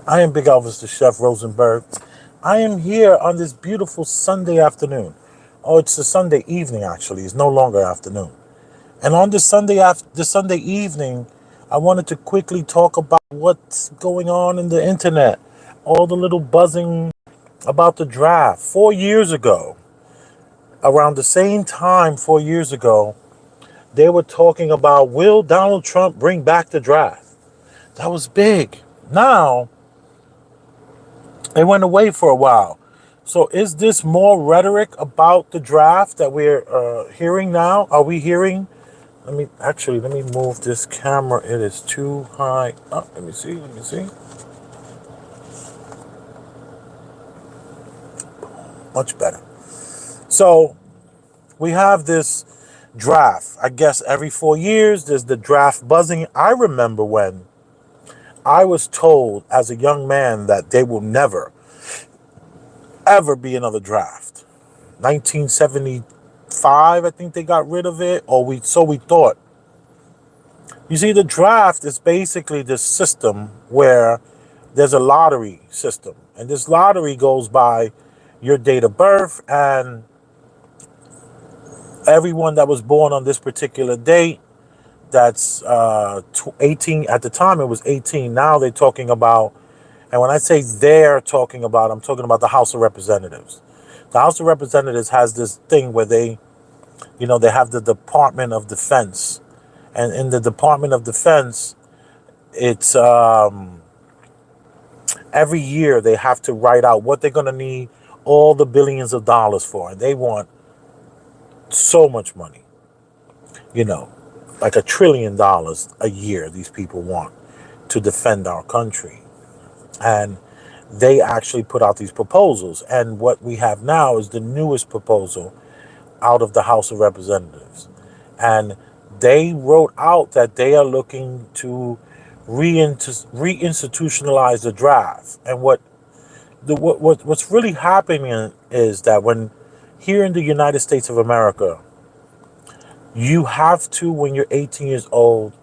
I am Big Elvis, the Chef Rosenberg. I am here on this beautiful Sunday afternoon. Oh, it's a Sunday evening actually. It's no longer afternoon. And on this Sunday evening, I wanted to quickly talk about what's going on in the internet. All the little buzzing about the draft. 4 years ago, around the same time 4 years ago, they were talking about, will Donald Trump bring back the draft? That was big. Now it went away for a while. So is this more rhetoric about the draft that we're hearing now? Are we hearing? Let me move this camera. It is too high. Oh, let me see. Let me see. Much better. So we have this draft. I guess every 4 years there's the draft buzzing. I remember when I was told as a young man that there will never, ever be another draft. 1975, I think they got rid of it, or we thought. You see, the draft is basically this system where there's a lottery system, and this lottery goes by your date of birth, and everyone that was born on this particular date, that's 18. At the time it was 18. Now they're talking about, and when I say they're talking about, I'm talking about the House of Representatives. The House of Representatives has this thing where they have the Department of Defense. And in the Department of Defense, it's every year they have to write out what they're going to need all the billions of dollars for. And they want so much money, like $1 trillion a year these people want to defend our country. And they actually put out these proposals. And what we have now is the newest proposal out of the House of Representatives. And they wrote out that they are looking to reinstitutionalize the draft. And what's really happening is that when here in the United States of America, you have to, when you're 18 years old,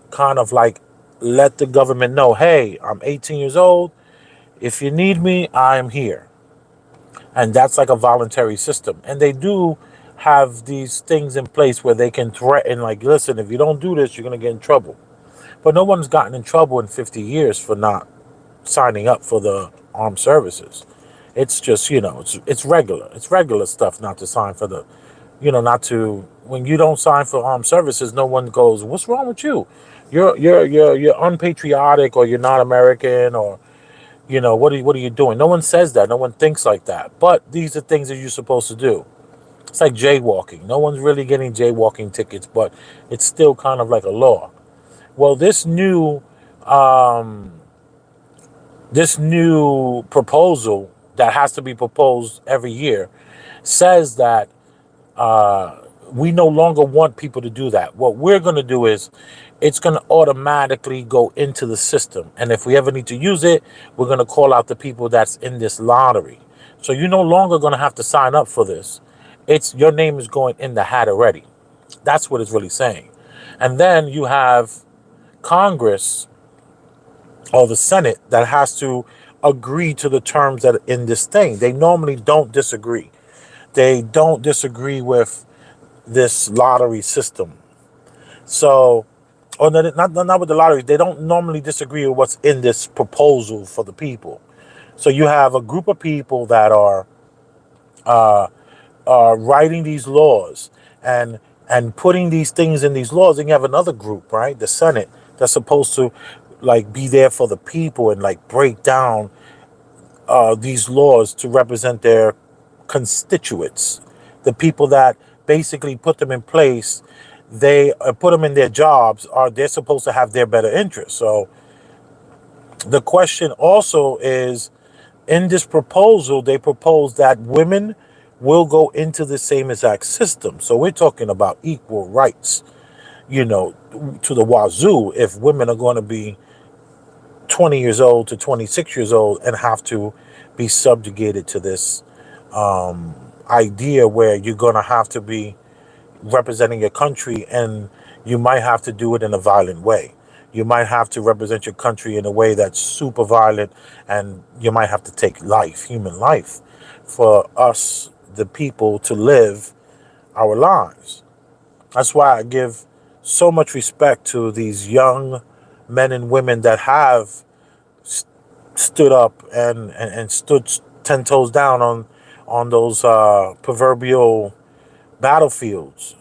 kind of like let the government know, hey, I'm 18 years old. If you need me, I'm here. And that's like a voluntary system. And they do have these things in place where they can threaten, like, listen, if you don't do this, you're going to get in trouble. But no one's gotten in trouble in 50 years for not signing up for the armed services. It's just, it's regular. It's regular stuff not to sign for the, not to, when you don't sign for armed services, no one goes, what's wrong with you? You're unpatriotic, or you're not American, or, what are you doing? No one says that. No one thinks like that. But these are things that you're supposed to do. It's like jaywalking. No one's really getting jaywalking tickets, but it's still kind of like a law. Well, this new proposal that has to be proposed every year says that we no longer want people to do that. What we're going to do is it's going to automatically go into the system. And if we ever need to use it, we're going to call out the people that's in this lottery. So you're no longer going to have to sign up for this. It's your name is going in the hat already. That's what it's really saying. And then you have Congress or the Senate that has to agree to the terms that are in this thing. They normally don't disagree. They don't disagree with this lottery system. So, or not with the lottery. They don't normally disagree with what's in this proposal for the people. So you have a group of people that are writing these laws and putting these things in these laws. And you have another group, right? The Senate, that's supposed to like be there for the people and like break down these laws to represent their constituents, the people that basically put them in place. They put them in their jobs. They're supposed to have their better interests. So the question also is, in this proposal, they propose that women will go into the same exact system. So we're talking about equal rights, to the wazoo, if women are going to be 20 years old to 26 years old and have to be subjugated to this idea where you're going to have to be representing your country, and you might have to do it in a violent way. You might have to represent your country in a way that's super violent, and you might have to take life, human life, for us, the people, to live our lives. That's why I give so much respect to these young men and women that have stood up and stood 10 toes down on those proverbial battlefields,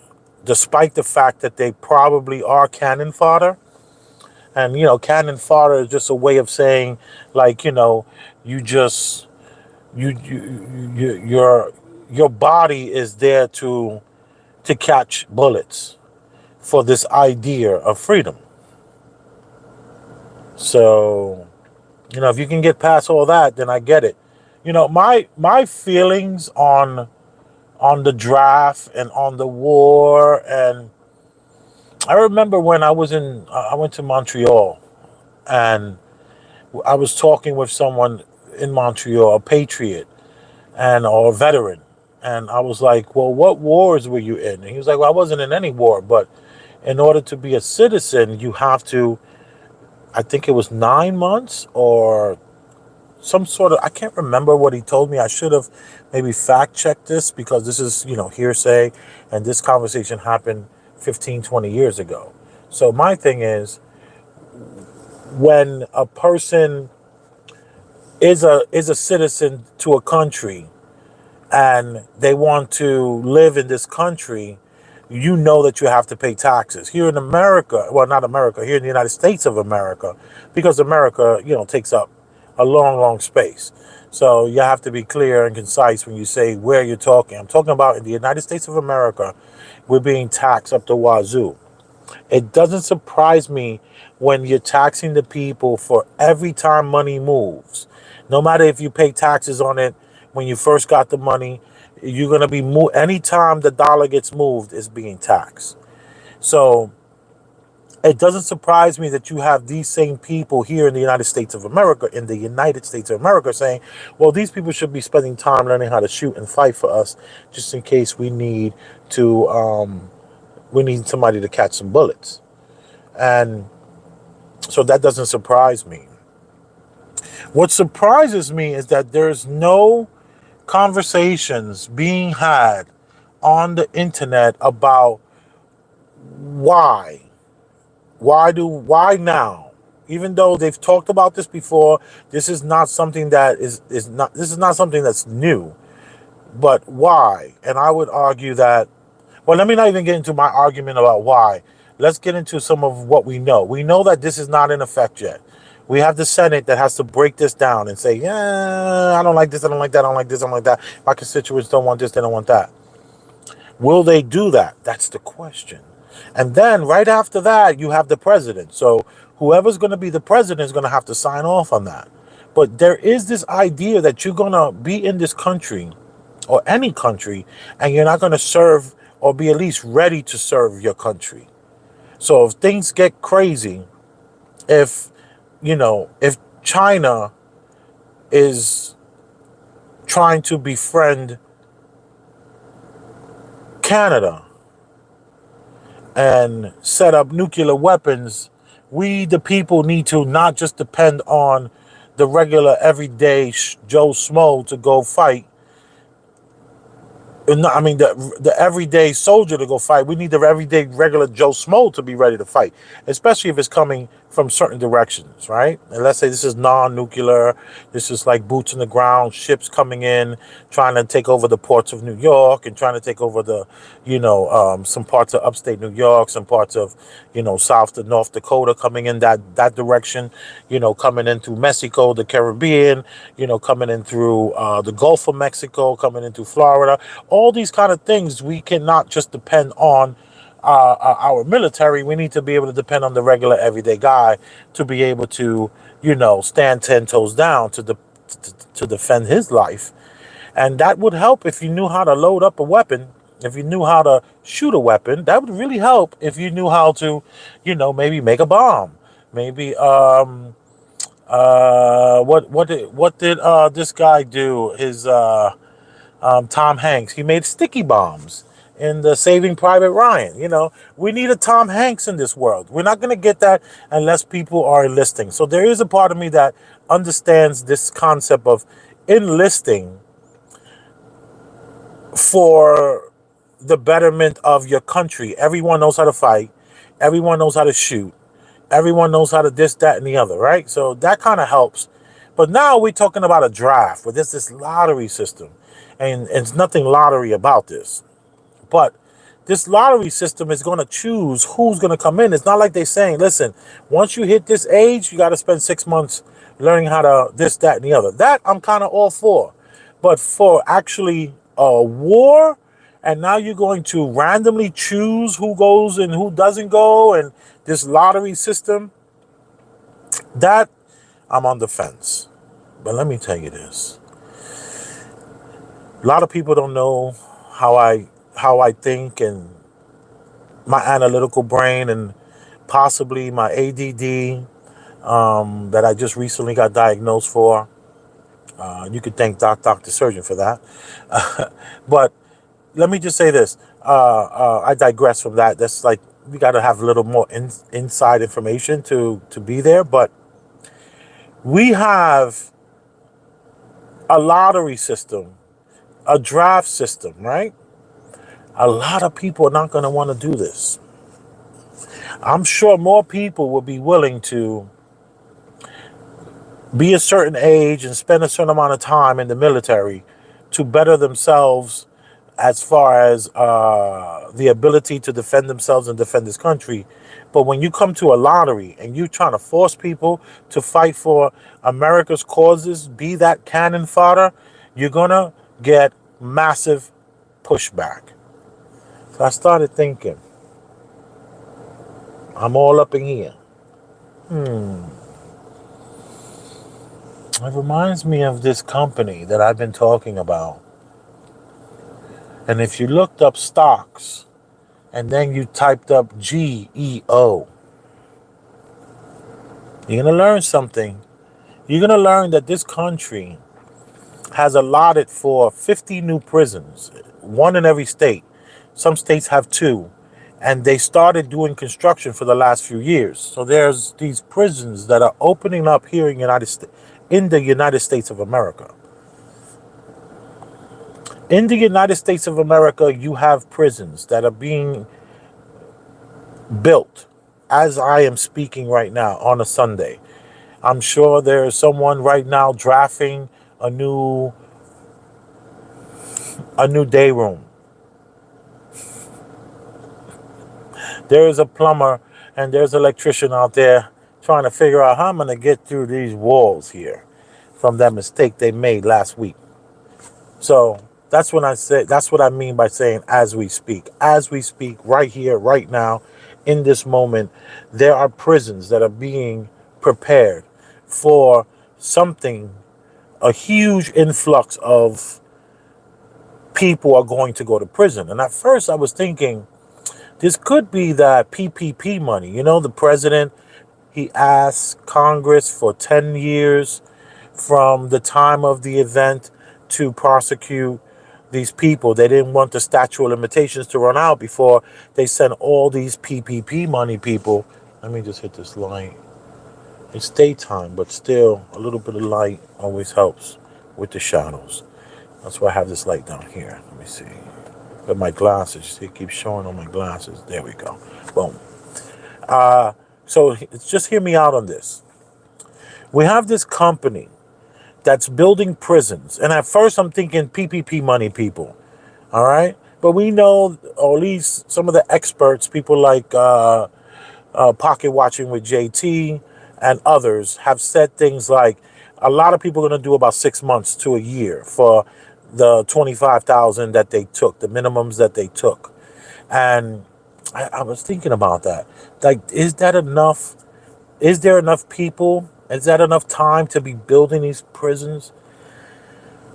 despite the fact that they probably are cannon fodder. And, cannon fodder is just a way of saying, like, you just, your body is there to catch bullets for this idea of freedom. So, if you can get past all that, then I get it. My feelings on the draft and on the war, and I remember when I went to Montreal, and I was talking with someone in Montreal, a patriot or a veteran, and I was like, "Well, what wars were you in?" And he was like, "Well, I wasn't in any war, but in order to be a citizen, you have to." I think it was 9 months or some sort of, I can't remember what he told me. I should have maybe fact checked this, because this is, hearsay, and this conversation happened 15, 20 years ago. So my thing is, when a person is a citizen to a country and they want to live in this country, you know that you have to pay taxes. Here in America, well, not America, here in the United States of America, because America, takes up a long, long space. So you have to be clear and concise when you say where you're talking. I'm talking about in the United States of America, we're being taxed up the wazoo. It doesn't surprise me when you're taxing the people for every time money moves. No matter if you pay taxes on it when you first got the money, you're going to be anytime the dollar gets moved, it's being taxed. So it doesn't surprise me that you have these same people here in the United States of America, saying, well, these people should be spending time learning how to shoot and fight for us, just in case we need somebody to catch some bullets. And so that doesn't surprise me. What surprises me is that there's no conversations being had on the internet about why. Why now? Even though they've talked about this before, this is not something that's new. But why? And I would argue that, well, let me not even get into my argument about why. Let's get into some of what we know. We know that this is not in effect yet. We have the Senate that has to break this down and say, yeah, I don't like this, I don't like that, I don't like this, I don't like that. My constituents don't want this, they don't want that. Will they do that? That's the question. And then right after that, you have the president. So whoever's going to be the president is going to have to sign off on that. But there is this idea that you're going to be in this country or any country, and you're not going to serve or be at least ready to serve your country. So if things get crazy, if China is trying to befriend Canada and set up nuclear weapons, we, the people, need to not just depend on the regular, everyday Joe Schmo to go fight. I mean, the everyday soldier to go fight. We need the everyday regular Joe Schmo to be ready to fight, especially if it's coming from certain directions, right? And let's say this is non-nuclear. This is like boots on the ground, ships coming in, trying to take over the ports of New York and trying to take over some parts of upstate New York, some parts of, South to North Dakota, coming in that direction, coming in through Mexico, the Caribbean, coming in through the Gulf of Mexico, coming into Florida. All these kind of things, we cannot just depend on our military. We need to be able to depend on the regular everyday guy to be able to, stand 10 toes down to defend his life. And that would help if you knew how to load up a weapon, if you knew how to shoot a weapon. That would really help if you knew how to, maybe make a bomb. Maybe what did this guy do? His Tom Hanks, he made sticky bombs in the Saving Private Ryan. We need a Tom Hanks in this world. We're not going to get that unless people are enlisting. So there is a part of me that understands this concept of enlisting for the betterment of your country. Everyone knows how to fight. Everyone knows how to shoot. Everyone knows how to this, that, and the other, right? So that kind of helps. But now we're talking about a draft where there's this lottery system. And it's nothing lottery about this. But this lottery system is going to choose who's going to come in. It's not like they're saying, listen, once you hit this age, you got to spend 6 months learning how to this, that, and the other. That I'm kind of all for. But for actually a war, and now you're going to randomly choose who goes and who doesn't go, and this lottery system, that I'm on the fence. But let me tell you this. A lot of people don't know how I think, and my analytical brain, and possibly my ADD that I just recently got diagnosed for. You could thank Dr. Surgeon for that. But let me just say this. I digress from that. That's like, we got to have a little more inside information to be there. But we have a lottery system, a draft system, right? A lot of people are not going to want to do this. I'm sure more people will be willing to be a certain age and spend a certain amount of time in the military to better themselves as far as the ability to defend themselves and defend this country. But when you come to a lottery and you're trying to force people to fight for America's causes, be that cannon fodder, you're going to get massive pushback. So I started thinking, I'm all up in here. It reminds me of this company that I've been talking about. And if you looked up stocks and then you typed up GEO, you're going to learn something. You're going to learn that this country has allotted for 50 new prisons, one in every state. Some states have 2. And they started doing construction for the last few years. So there's these prisons that are opening up here in the United States of America. In the United States of America, you have prisons that are being built as I am speaking right now on a Sunday. I'm sure there's someone right now drafting a new day room. There is a plumber and there's an electrician out there trying to figure out how I'm going to get through these walls here from that mistake they made last week. So that's what I mean by saying as we speak. As we speak right here, right now, in this moment, there are prisons that are being prepared for something, a huge influx of people are going to go to prison. And at first I was thinking, this could be that PPP money. The president, he asked Congress for 10 years from the time of the event to prosecute these people. They didn't want the statute of limitations to run out before they sent all these PPP money people. Let me just hit this light. It's daytime, but still a little bit of light always helps with the shadows. That's why I have this light down here. Let me see. Got my glasses. It keeps showing on my glasses. There we go. Boom. So just hear me out on this. We have this company that's building prisons. And at first I'm thinking PPP money people. All right. But we know, or at least some of the experts, people like Pocket Watching with JT and others have said things like a lot of people are going to do about 6 months to a year for the 25,000 that they took, the minimums that they took. And I was thinking about that. Like, is that enough? Is there enough people? Is that enough time to be building these prisons?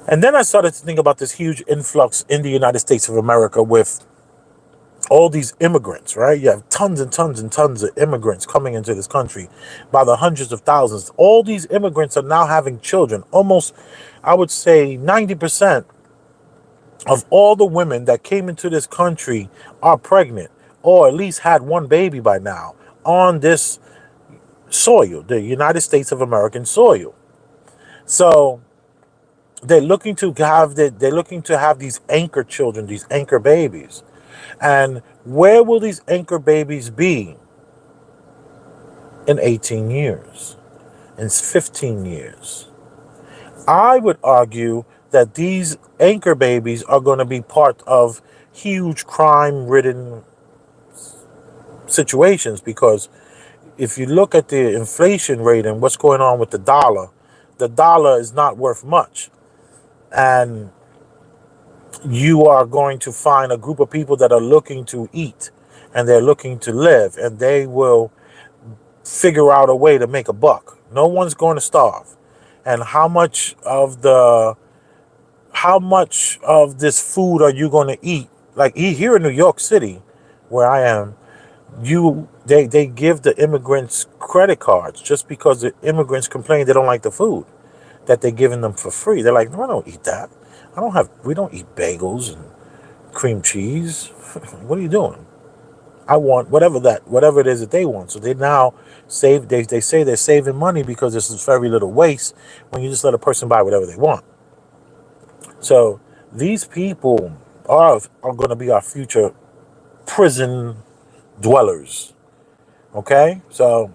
And then I started to think about this huge influx in the United States of America with all these immigrants, right? You have tons and tons and tons of immigrants coming into this country by the hundreds of thousands. All these immigrants are now having children. Almost, I would say 90% of all the women that came into this country are pregnant or at least had one baby by now on this soil, the United States of American soil. So they're looking to have these anchor children, these anchor babies. And where will these anchor babies be in 18 years, in 15 years? I would argue that these anchor babies are going to be part of huge crime-ridden situations, because if you look at the inflation rate and what's going on with the dollar is not worth much. And you are going to find a group of people that are looking to eat and they're looking to live, and they will figure out a way to make a buck. No one's going to starve. And how much of this food are you going to eat? Like here in New York City, where I am, they give the immigrants credit cards just because the immigrants complain they don't like the food that they're giving them for free. They're like, no, I don't eat that. We don't eat bagels and cream cheese. What are you doing? I want whatever it is that they want. So they now they say they're saving money because there's very little waste when you just let a person buy whatever they want. So these people are going to be our future prison dwellers. Okay? So,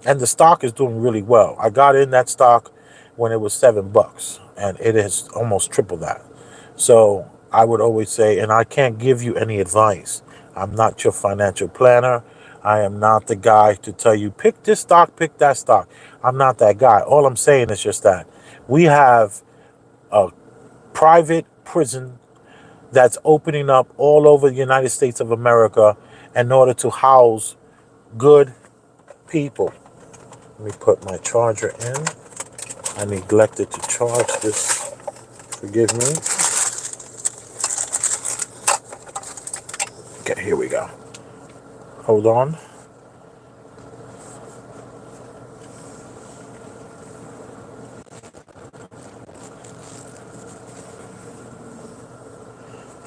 and the stock is doing really well. I got in that stock when it was $7, and it has almost tripled that. So I would always say, and I can't give you any advice. I'm not your financial planner. I am not the guy to tell you, pick this stock, pick that stock. I'm not that guy. All I'm saying is just that we have a private prison that's opening up all over the United States of America in order to house good people. Let me put my charger in. I neglected to charge this. Forgive me. Okay, here we go. Hold on.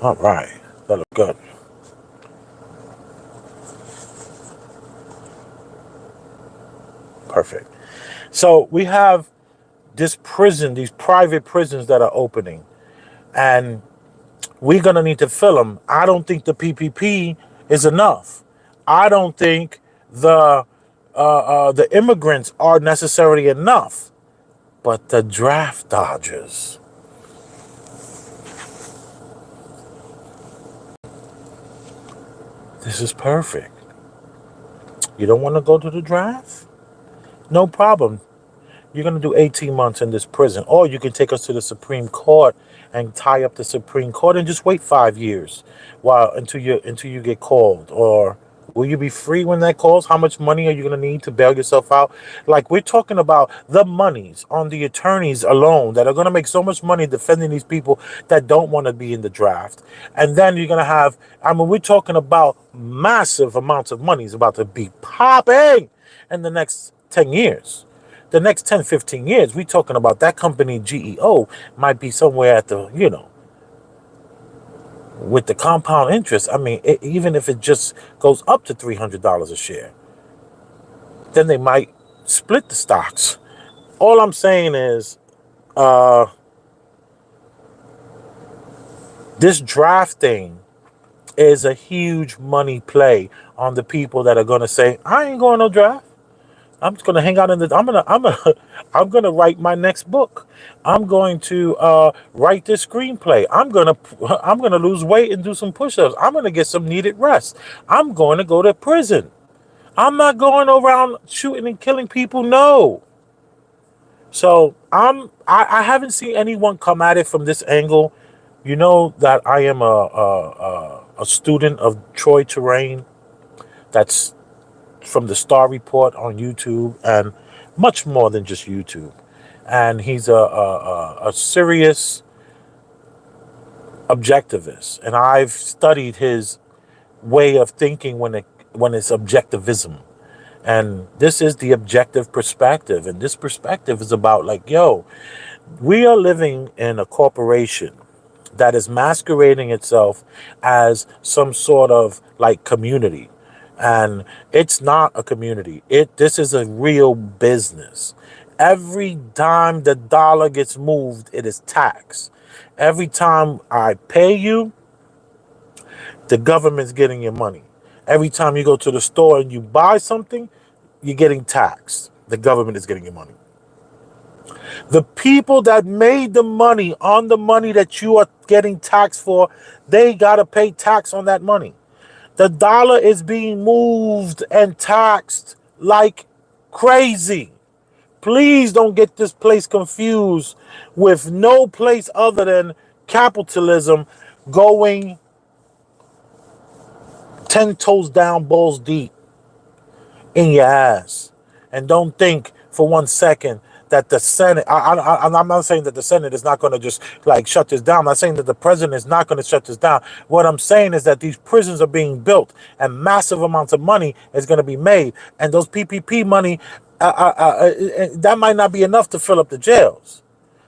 All right, that look good. Perfect. So we have this prison, these private prisons that are opening, and we're going to need to fill them. I don't think the PPP is enough. I don't think the immigrants are necessarily enough. But the draft dodgers, this is perfect. You don't want to go to the draft? No problem. You're going to do 18 months in this prison. Or you can take us to the Supreme Court and tie up the Supreme Court and just wait 5 years until you get called. Or will you be free when that calls? How much money are you going to need to bail yourself out? Like, we're talking about the monies on the attorneys alone that are going to make so much money defending these people that don't want to be in the draft. And then you're going to have, we're talking about massive amounts of money is about to be popping in the next 10 years. The next 10, 15 years, we're talking about that company GEO might be somewhere at the, with the compound interest. Even if it just goes up to $300 a share, then they might split the stocks. All I'm saying is, this draft thing is a huge money play on the people that are going to say, I ain't going no draft. I'm just gonna hang out I'm gonna write my next book. I'm going to write this screenplay. I'm gonna lose weight and do some push-ups. I'm gonna get some needed rest. I'm going to go to prison. I'm not going around shooting and killing people. No. So I haven't seen anyone come at it from this angle. You know that I am a student of Troy Terrain. That's from the Star Report on YouTube, and much more than just YouTube. And he's a serious objectivist, and I've studied his way of thinking when it's objectivism. And this is the objective perspective, and this perspective is about like, we are living in a corporation, that is masquerading itself as some sort of like community. And it's not a community. This is a real business. Every time the dollar gets moved, it is taxed. Every time I pay you, the government's getting your money. Every time you go to the store and you buy something, you're getting taxed. The government is getting your money. The people that made the money on the money that you are getting taxed for, they got to pay tax on that money. The dollar is being moved and taxed like crazy. Please don't get this place confused with no place other than capitalism going 10 toes down, balls deep in your ass. And don't think for 1 second that the Senate, I'm not saying that the Senate is not going to just like shut this down. I'm not saying that the president is not going to shut this down. What I'm saying is that these prisons are being built and massive amounts of money is going to be made. And those PPP money, that might not be enough to fill up the jails.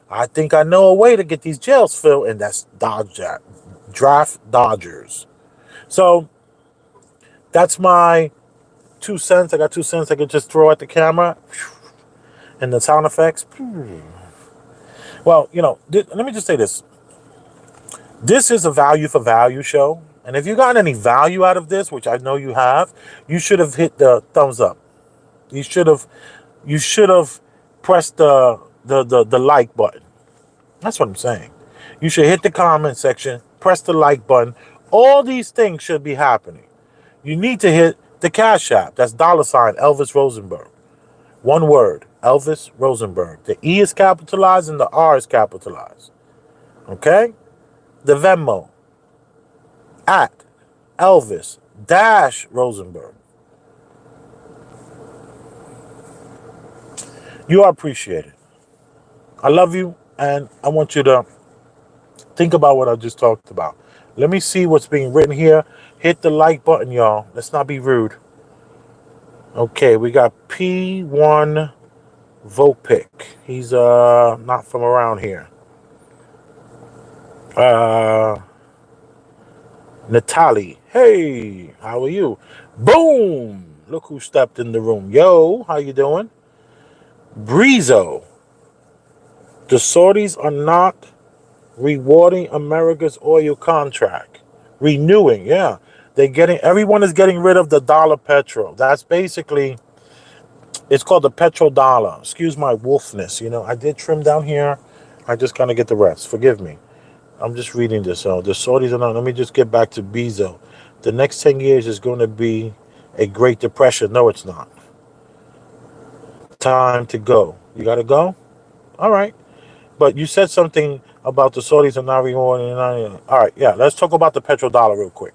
I think I know a way to get these jails filled, and that's draft dodgers. So that's my 2 cents. I got 2 cents I could just throw at the camera. And the sound effects. Well, let me just say this. This is a value for value show. And if you got any value out of this, which I know you have, you should have hit the thumbs up. You should have pressed the like button. That's what I'm saying. You should hit the comment section, press the like button. All these things should be happening. You need to hit the Cash App. That's $ Elvis Rosenberg. One word, Elvis Rosenberg. The E is capitalized and the R is capitalized. Okay? The Venmo, at Elvis-Rosenberg. You are appreciated. I love you, and I want you to think about what I just talked about. Let me see what's being written here. Hit the like button, y'all. Let's not be rude. Okay, we got P1 Vopic. He's not from around here. Natalie. Hey, how are you? Boom! Look who stepped in the room. Yo, how you doing? Breezo. The Saudis are not rewarding America's oil contract. Renewing, yeah. Everyone is getting rid of the dollar petrol. That's basically, it's called the petrol dollar. Excuse my wolfness. I did trim down here. I just kind of get the rest. Forgive me. I'm just reading this. So the Saudis are not. Let me just get back to Bezos. The next 10 years is going to be a Great Depression. No, it's not. Time to go. You got to go? All right. But you said something about the Saudis are not rewarding. All right. Yeah. Let's talk about the petrodollar real quick.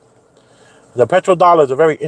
The petrodollar is a very